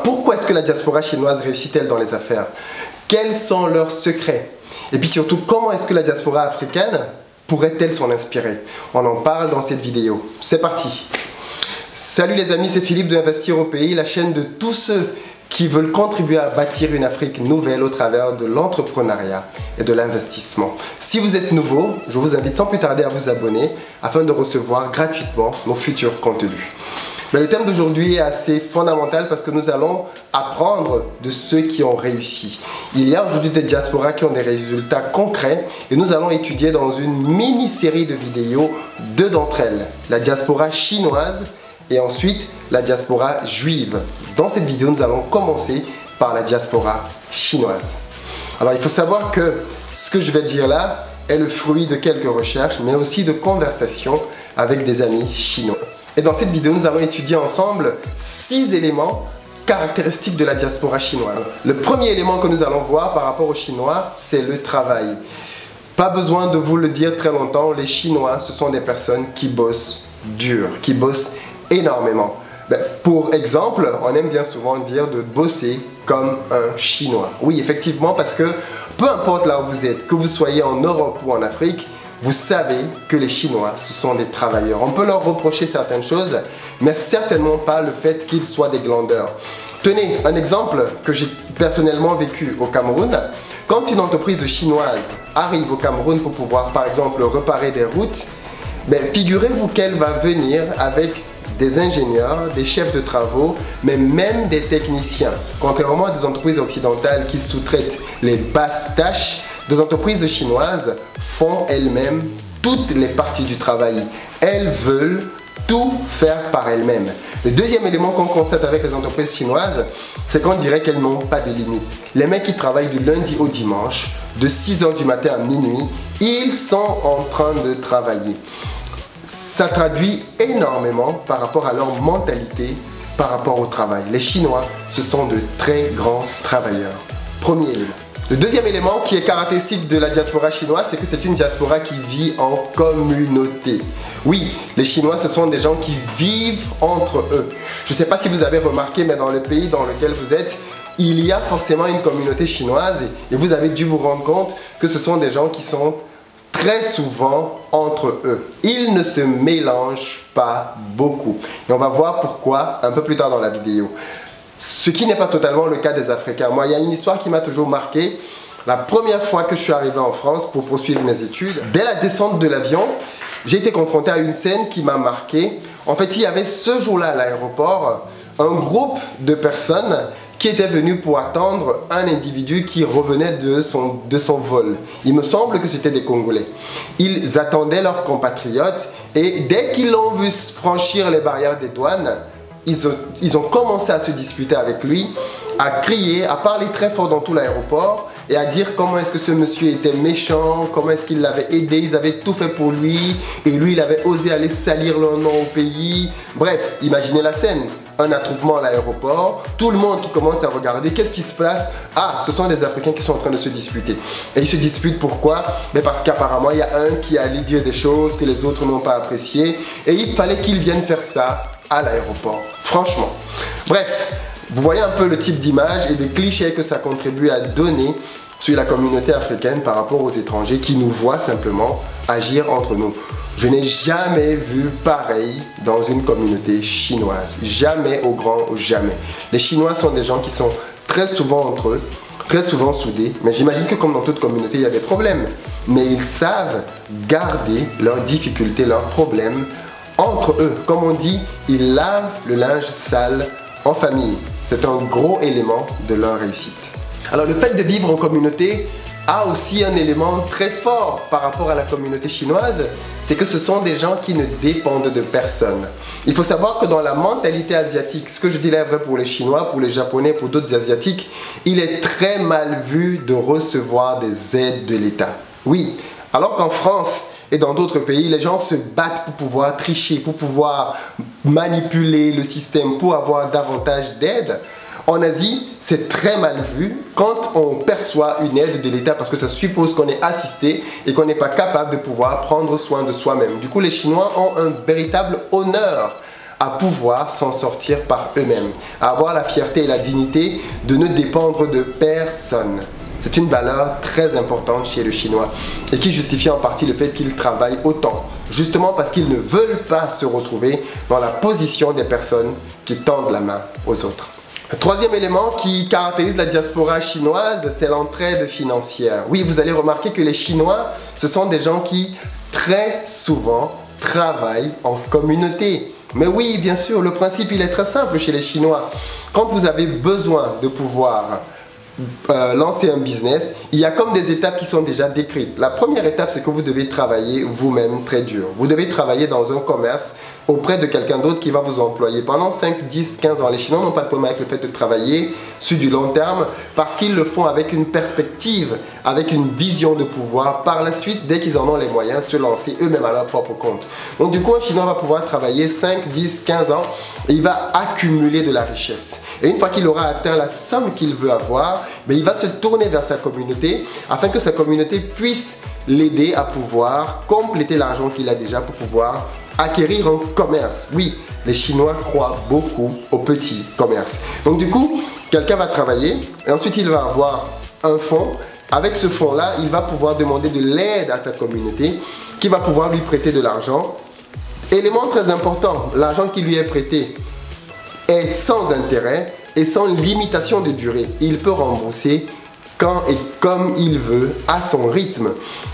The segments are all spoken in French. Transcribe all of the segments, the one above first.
Pourquoi est-ce que la diaspora chinoise réussit-elle dans les affaires? Quels sont leurs secrets? Et puis surtout, comment est-ce que la diaspora africaine pourrait-elle s'en inspirer? On en parle dans cette vidéo. C'est parti! Salut les amis, c'est Philippe de Investir au Pays, la chaîne de tous ceux qui veulent contribuer à bâtir une Afrique nouvelle au travers de l'entrepreneuriat et de l'investissement. Si vous êtes nouveau, je vous invite sans plus tarder à vous abonner afin de recevoir gratuitement nos futurs contenus. Mais le thème d'aujourd'hui est assez fondamental parce que nous allons apprendre de ceux qui ont réussi. Il y a aujourd'hui des diasporas qui ont des résultats concrets et nous allons étudier dans une mini-série de vidéos deux d'entre elles, la diaspora chinoise et ensuite la diaspora juive. Dans cette vidéo, nous allons commencer par la diaspora chinoise. Alors il faut savoir que ce que je vais dire là est le fruit de quelques recherches mais aussi de conversations avec des amis chinois. Et dans cette vidéo, nous allons étudier ensemble 6 éléments caractéristiques de la diaspora chinoise. Le premier élément que nous allons voir par rapport aux Chinois, c'est le travail. Pas besoin de vous le dire très longtemps, les Chinois, ce sont des personnes qui bossent dur, qui bossent énormément. Pour exemple, on aime bien souvent dire de bosser comme un Chinois. Oui, effectivement, parce que peu importe là où vous êtes, que vous soyez en Europe ou en Afrique, vous savez que les Chinois, ce sont des travailleurs. On peut leur reprocher certaines choses, mais certainement pas le fait qu'ils soient des glandeurs. Tenez, un exemple que j'ai personnellement vécu au Cameroun. Quand une entreprise chinoise arrive au Cameroun pour pouvoir, par exemple, réparer des routes, figurez-vous qu'elle va venir avec des ingénieurs, des chefs de travaux, mais même des techniciens. Contrairement à des entreprises occidentales qui sous-traitent les basses tâches, des entreprises chinoises font elles-mêmes toutes les parties du travail. Elles veulent tout faire par elles-mêmes. Le deuxième élément qu'on constate avec les entreprises chinoises, c'est qu'on dirait qu'elles n'ont pas de limite. Les mecs qui travaillent du lundi au dimanche, de 6 h du matin à minuit, ils sont en train de travailler. Ça traduit énormément par rapport à leur mentalité, par rapport au travail. Les Chinois, ce sont de très grands travailleurs. Premier élément. Le deuxième élément qui est caractéristique de la diaspora chinoise, c'est que c'est une diaspora qui vit en communauté. Oui, les Chinois, ce sont des gens qui vivent entre eux. Je ne sais pas si vous avez remarqué, mais dans le pays dans lequel vous êtes, il y a forcément une communauté chinoise et vous avez dû vous rendre compte que ce sont des gens qui sont très souvent entre eux. Ils ne se mélangent pas beaucoup. Et on va voir pourquoi un peu plus tard dans la vidéo. Ce qui n'est pas totalement le cas des Africains. Moi, il y a une histoire qui m'a toujours marqué. La première fois que je suis arrivé en France pour poursuivre mes études, dès la descente de l'avion, j'ai été confronté à une scène qui m'a marqué. En fait, il y avait ce jour-là à l'aéroport un groupe de personnes qui étaient venus pour attendre un individu qui revenait de son vol. Il me semble que c'était des Congolais. Ils attendaient leurs compatriotes et dès qu'ils l'ont vu franchir les barrières des douanes, ils ont commencé à se disputer avec lui, à crier, à parler très fort dans tout l'aéroport et à dire comment est-ce que ce monsieur était méchant, comment est-ce qu'il l'avait aidé, ils avaient tout fait pour lui et lui il avait osé aller salir leur nom au pays. Bref, imaginez la scène, un attroupement à l'aéroport, tout le monde qui commence à regarder, qu'est-ce qui se passe? Ah, ce sont des Africains qui sont en train de se disputer. Et ils se disputent pourquoi? Mais parce qu'apparemment il y a un qui allait dire des choses que les autres n'ont pas appréciées et il fallait qu'ils viennent faire ça à l'aéroport, franchement. Bref, vous voyez un peu le type d'image et de clichés que ça contribue à donner sur la communauté africaine par rapport aux étrangers qui nous voient simplement agir entre nous. Je n'ai jamais vu pareil dans une communauté chinoise. Jamais, au grand jamais. Les Chinois sont des gens qui sont très souvent entre eux, très souvent soudés. Mais j'imagine que comme dans toute communauté, il y a des problèmes. Mais ils savent garder leurs difficultés, leurs problèmes entre eux. Comme on dit, ils lavent le linge sale en famille. C'est un gros élément de leur réussite. Alors le fait de vivre en communauté a aussi un élément très fort par rapport à la communauté chinoise, c'est que ce sont des gens qui ne dépendent de personne. Il faut savoir que dans la mentalité asiatique, ce que je dis là est vrai pour les Chinois, pour les Japonais, pour d'autres Asiatiques, il est très mal vu de recevoir des aides de l'État. Oui, alors qu'en France et dans d'autres pays, les gens se battent pour pouvoir tricher, pour pouvoir manipuler le système, pour avoir davantage d'aide. En Asie, c'est très mal vu quand on perçoit une aide de l'État parce que ça suppose qu'on est assisté et qu'on n'est pas capable de pouvoir prendre soin de soi-même. Du coup, les Chinois ont un véritable honneur à pouvoir s'en sortir par eux-mêmes, à avoir la fierté et la dignité de ne dépendre de personne. C'est une valeur très importante chez le Chinois et qui justifie en partie le fait qu'ils travaillent autant, justement parce qu'ils ne veulent pas se retrouver dans la position des personnes qui tendent la main aux autres. Le troisième élément qui caractérise la diaspora chinoise, c'est l'entraide financière. Oui, vous allez remarquer que les Chinois, ce sont des gens qui très souvent travaillent en communauté. Mais oui, bien sûr, le principe il est très simple chez les Chinois. Quand vous avez besoin de pouvoir lancer un business, il y a comme des étapes qui sont déjà décrites. La première étape, c'est que vous devez travailler vous-même très dur. Vous devez travailler dans un commerce auprès de quelqu'un d'autre qui va vous employer pendant 5, 10, 15 ans. Les Chinois n'ont pas de problème avec le fait de travailler sur du long terme parce qu'ils le font avec une perspective, avec une vision de pouvoir. Par la suite, dès qu'ils en ont les moyens, se lancer eux-mêmes à leur propre compte. Donc du coup, un Chinois va pouvoir travailler 5, 10, 15 ans et il va accumuler de la richesse. Et une fois qu'il aura atteint la somme qu'il veut avoir, il va se tourner vers sa communauté afin que sa communauté puisse l'aider à pouvoir compléter l'argent qu'il a déjà pour pouvoir acquérir un commerce. Oui, les Chinois croient beaucoup au petit commerce. Donc du coup, quelqu'un va travailler et ensuite il va avoir un fonds. Avec ce fonds-là, il va pouvoir demander de l'aide à sa communauté qui va pouvoir lui prêter de l'argent. Élément très important, l'argent qui lui est prêté est sans intérêt et sans limitation de durée. Il peut rembourser quand et comme il veut, à son rythme.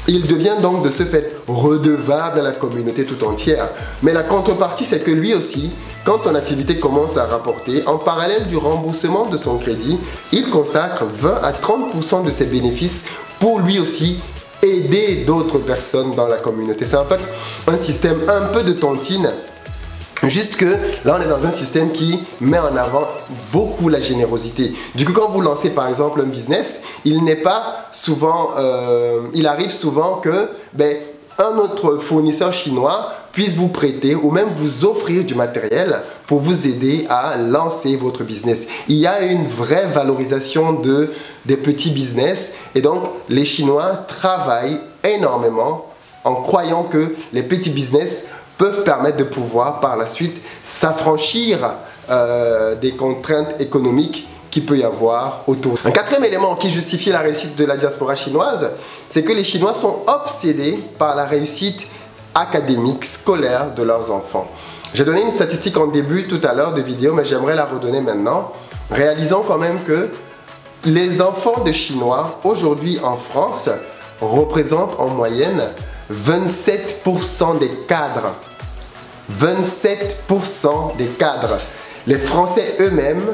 Il devient donc de ce fait redevable à la communauté tout entière. Mais la contrepartie, c'est que lui aussi, quand son activité commence à rapporter, en parallèle du remboursement de son crédit, il consacre 20 à 30% de ses bénéfices pour lui aussi aider d'autres personnes dans la communauté. C'est en fait un système un peu de tontine. Juste que là, on est dans un système qui met en avant beaucoup la générosité. Du coup, quand vous lancez par exemple un business, il n'est pas souvent, il arrive souvent que un autre fournisseur chinois puisse vous prêter ou même vous offrir du matériel pour vous aider à lancer votre business. Il y a une vraie valorisation des petits business et donc les Chinois travaillent énormément en croyant que les petits business peuvent permettre de pouvoir par la suite s'affranchir des contraintes économiques qu'il peut y avoir autour. Un quatrième élément qui justifie la réussite de la diaspora chinoise, c'est que les Chinois sont obsédés par la réussite académique, scolaire de leurs enfants. J'ai donné une statistique en début tout à l'heure de vidéo, mais j'aimerais la redonner maintenant. Réalisons quand même que les enfants de Chinois aujourd'hui en France représentent en moyenne 27% des cadres. 27% des cadres. Les Français eux-mêmes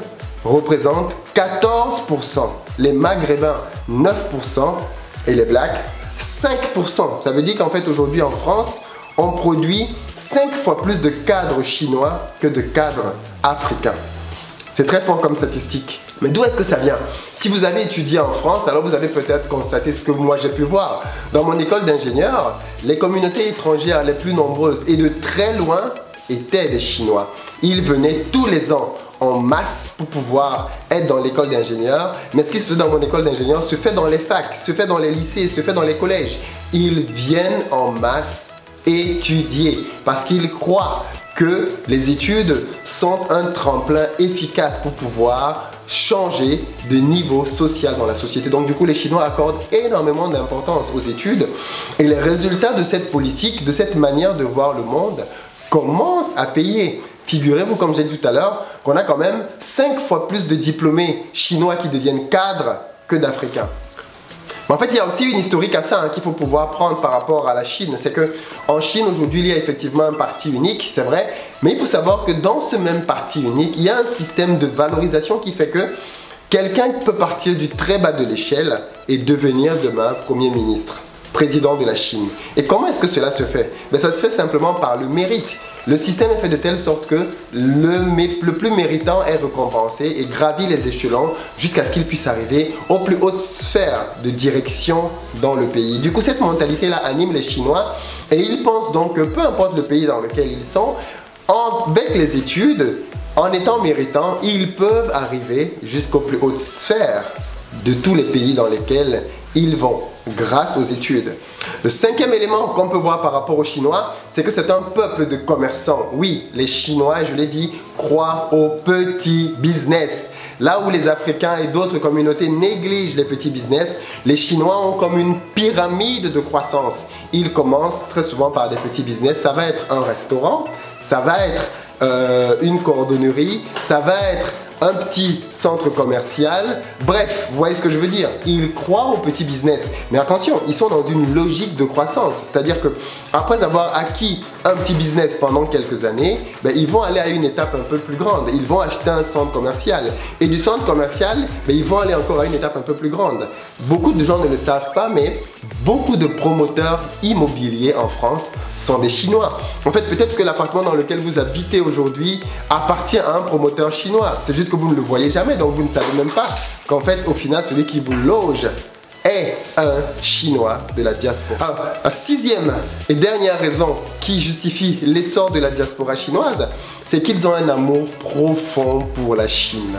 représentent 14%. Les Maghrébins, 9%. Et les Blacks, 5%. Ça veut dire qu'en fait aujourd'hui en France, on produit 5 fois plus de cadres chinois que de cadres africains. C'est très fort comme statistique. Mais d'où est-ce que ça vient? Si vous avez étudié en France, alors vous avez peut-être constaté ce que moi j'ai pu voir. Dans mon école d'ingénieur, les communautés étrangères les plus nombreuses et de très loin étaient des Chinois. Ils venaient tous les ans en masse pour pouvoir être dans l'école d'ingénieur. Mais ce qui se fait dans mon école d'ingénieur se fait dans les facs, se fait dans les lycées, se fait dans les collèges. Ils viennent en masse étudier parce qu'ils croient que les études sont un tremplin efficace pour pouvoir changer de niveau social dans la société. Donc du coup, les Chinois accordent énormément d'importance aux études et les résultats de cette politique, de cette manière de voir le monde commencent à payer. Figurez-vous, comme j'ai dit tout à l'heure, qu'on a quand même 5 fois plus de diplômés chinois qui deviennent cadres que d'Africains. Mais en fait, il y a aussi une historique à ça qu'il faut pouvoir prendre par rapport à la Chine. C'est qu'en Chine, aujourd'hui, il y a effectivement un parti unique, c'est vrai. Mais il faut savoir que dans ce même parti unique, il y a un système de valorisation qui fait que quelqu'un peut partir du très bas de l'échelle et devenir demain Premier ministre, président de la Chine. Et comment est-ce que cela se fait? Ça se fait simplement par le mérite. Le système est fait de telle sorte que le plus méritant est récompensé et gravit les échelons jusqu'à ce qu'il puisse arriver aux plus hautes sphères de direction dans le pays. Du coup, cette mentalité-là anime les Chinois et ils pensent donc que peu importe le pays dans lequel ils sont, avec les études, en étant méritants, ils peuvent arriver jusqu'aux plus hautes sphères de tous les pays dans lesquels ils vont grâce aux études. Le cinquième élément qu'on peut voir par rapport aux Chinois, c'est que c'est un peuple de commerçants. Oui, les Chinois, je l'ai dit, croient au petit business. Là où les Africains et d'autres communautés négligent les petits business, les Chinois ont comme une pyramide de croissance. Ils commencent très souvent par des petits business. Ça va être un restaurant, ça va être une cordonnerie, ça va être un petit centre commercial. Bref, vous voyez ce que je veux dire. Ils croient au petit business. Mais attention, ils sont dans une logique de croissance. C'est-à-dire que après avoir acquis un petit business pendant quelques années, ils vont aller à une étape un peu plus grande. Ils vont acheter un centre commercial. Et du centre commercial, ils vont aller encore à une étape un peu plus grande. Beaucoup de gens ne le savent pas, mais beaucoup de promoteurs immobiliers en France sont des Chinois. En fait, peut-être que l'appartement dans lequel vous habitez aujourd'hui appartient à un promoteur chinois. C'est juste que vous ne le voyez jamais, donc vous ne savez même pas qu'en fait, au final, celui qui vous loge est un Chinois de la diaspora. La sixième et dernière raison qui justifie l'essor de la diaspora chinoise, c'est qu'ils ont un amour profond pour la Chine.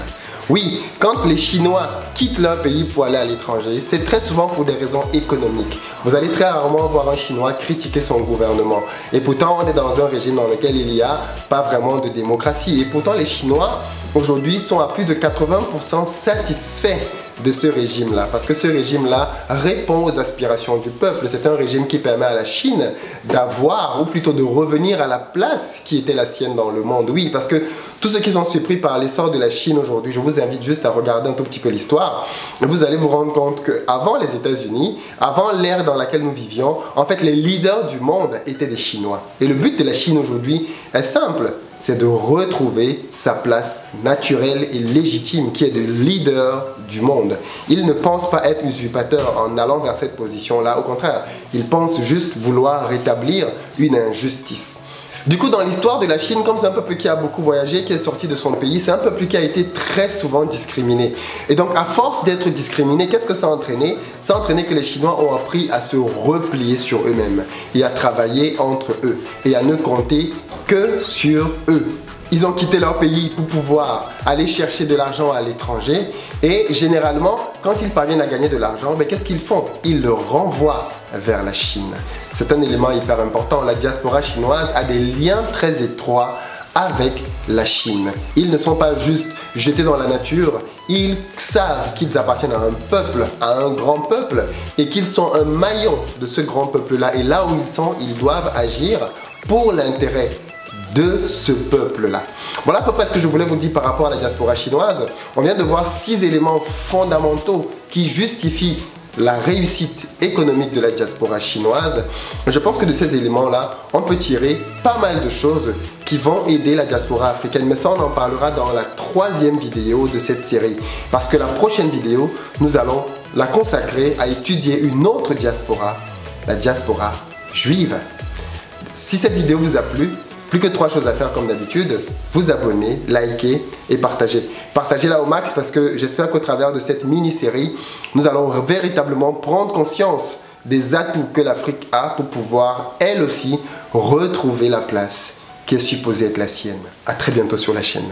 Oui, quand les Chinois quittent leur pays pour aller à l'étranger, c'est très souvent pour des raisons économiques. Vous allez très rarement voir un Chinois critiquer son gouvernement. Et pourtant, on est dans un régime dans lequel il n'y a pas vraiment de démocratie. Et pourtant, les Chinois, aujourd'hui, sont à plus de 80% satisfaits de ce régime-là. Parce que ce régime-là répond aux aspirations du peuple. C'est un régime qui permet à la Chine d'avoir, ou plutôt de revenir à la place qui était la sienne dans le monde. Oui, parce que tous ceux qui sont surpris par l'essor de la Chine aujourd'hui, je vous invite juste à regarder un tout petit peu l'histoire. Vous allez vous rendre compte qu'avant les États-Unis, avant l'ère dans laquelle nous vivions, en fait, les leaders du monde étaient des Chinois. Et le but de la Chine aujourd'hui est simple. C'est de retrouver sa place naturelle et légitime qui est de leader du monde. Il ne pense pas être usurpateur en allant vers cette position-là. Au contraire, il pense juste vouloir rétablir une injustice. Du coup, dans l'histoire de la Chine, comme c'est un peuple qui a beaucoup voyagé, qui est sorti de son pays, c'est un peuple qui a été très souvent discriminé. Et donc, à force d'être discriminé, qu'est-ce que ça a entraîné? Ça a entraîné que les Chinois ont appris à se replier sur eux-mêmes et à travailler entre eux et à ne compter que sur eux. Ils ont quitté leur pays pour pouvoir aller chercher de l'argent à l'étranger et généralement, quand ils parviennent à gagner de l'argent, qu'est-ce qu'ils font? Ils le renvoient vers la Chine. C'est un élément hyper important. La diaspora chinoise a des liens très étroits avec la Chine. Ils ne sont pas juste jetés dans la nature, ils savent qu'ils appartiennent à un peuple, à un grand peuple et qu'ils sont un maillon de ce grand peuple-là. Et là où ils sont, ils doivent agir pour l'intérêt de ce peuple-là. Voilà à peu près ce que je voulais vous dire par rapport à la diaspora chinoise. On vient de voir 6 éléments fondamentaux qui justifient la réussite économique de la diaspora chinoise. Je pense que de ces éléments-là, on peut tirer pas mal de choses qui vont aider la diaspora africaine. Mais ça, on en parlera dans la 3e vidéo de cette série. Parce que la prochaine vidéo, nous allons la consacrer à étudier une autre diaspora, la diaspora juive. Si cette vidéo vous a plu, plus que 3 choses à faire comme d'habitude, vous abonner, liker et partager. Partagez-la au max parce que j'espère qu'au travers de cette mini-série, nous allons véritablement prendre conscience des atouts que l'Afrique a pour pouvoir, elle aussi, retrouver la place qui est supposée être la sienne. À très bientôt sur la chaîne.